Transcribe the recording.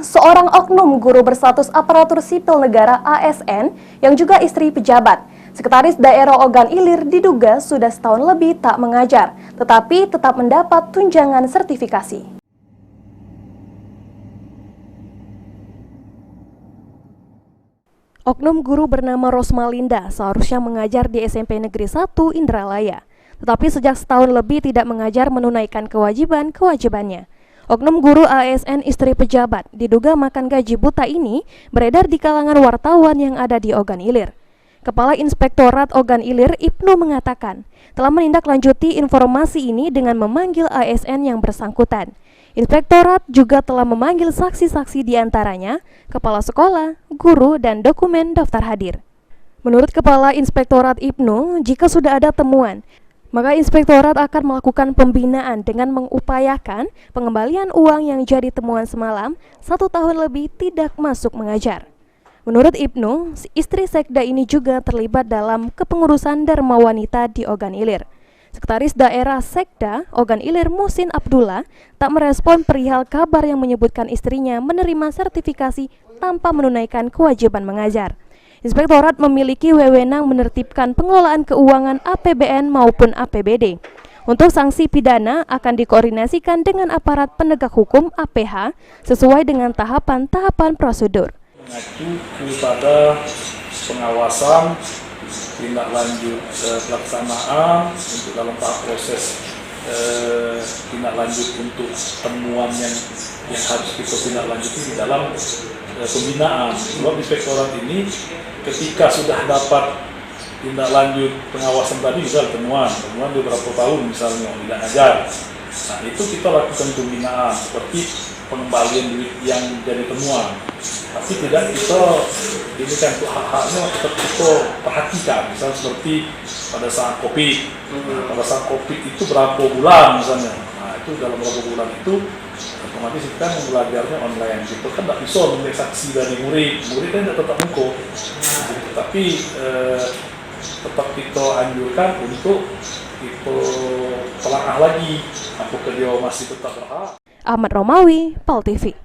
seorang oknum guru berstatus aparatur sipil negara ASN yang juga istri pejabat, Sekretaris Daerah Ogan Ilir diduga sudah setahun lebih tak mengajar, tetapi tetap mendapat tunjangan sertifikasi. Oknum guru bernama Rosmalinda seharusnya mengajar di SMP Negeri 1 Indralaya, tetapi sejak setahun lebih tidak mengajar menunaikan kewajibannya. Oknum guru ASN istri pejabat diduga makan gaji buta ini beredar di kalangan wartawan yang ada di Ogan Ilir. Kepala Inspektorat Ogan Ilir Ibnu mengatakan telah menindaklanjuti informasi ini dengan memanggil ASN yang bersangkutan. Inspektorat juga telah memanggil saksi-saksi diantaranya kepala sekolah, guru, dan dokumen daftar hadir. Menurut Kepala Inspektorat Ibnu, jika sudah ada temuan, maka Inspektorat akan melakukan pembinaan dengan mengupayakan pengembalian uang yang jadi temuan semalam 1 tahun lebih tidak masuk mengajar. Menurut Ibnu, istri Sekda ini juga terlibat dalam kepengurusan Dharma Wanita di Ogan Ilir. Sekretaris Daerah Sekda Ogan Ilir Muhsin Abdullah tak merespon perihal kabar yang menyebutkan istrinya menerima sertifikasi tanpa menunaikan kewajiban mengajar. Inspektorat memiliki wewenang menertibkan pengelolaan keuangan APBN maupun APBD. Untuk sanksi pidana akan dikoordinasikan dengan aparat penegak hukum APH sesuai dengan tahapan-tahapan prosedur. Mengacu kepada pengawasan tindak lanjut pelaksanaan untuk dalam tahap proses tindak lanjut untuk temuan yang harus kita tindak lanjuti di dalam pembinaan. Sebab inspektorat ini ketika sudah dapat tindak lanjut pengawasan tadi, misal temuan beberapa tahun misalnya tidak ngajar, nah itu kita lakukan pembinaan seperti pengembalian duit yang jadi temuan. Tapi tidak kita ini kan untuk hak-haknya tetap kita perhatikan, misalnya seperti pada saat COVID, pada saat COVID itu berapa bulan misalnya, nah itu dalam berapa bulan itu otomatis kita kan belajarnya online, kita kan tidak bisa memilih saksi dari murid kan tidak tetap muka, tapi tetap kita anjurkan untuk kita telaah lagi apakah dia masih tetap berhak. Ahmad Romawi, PAL TV.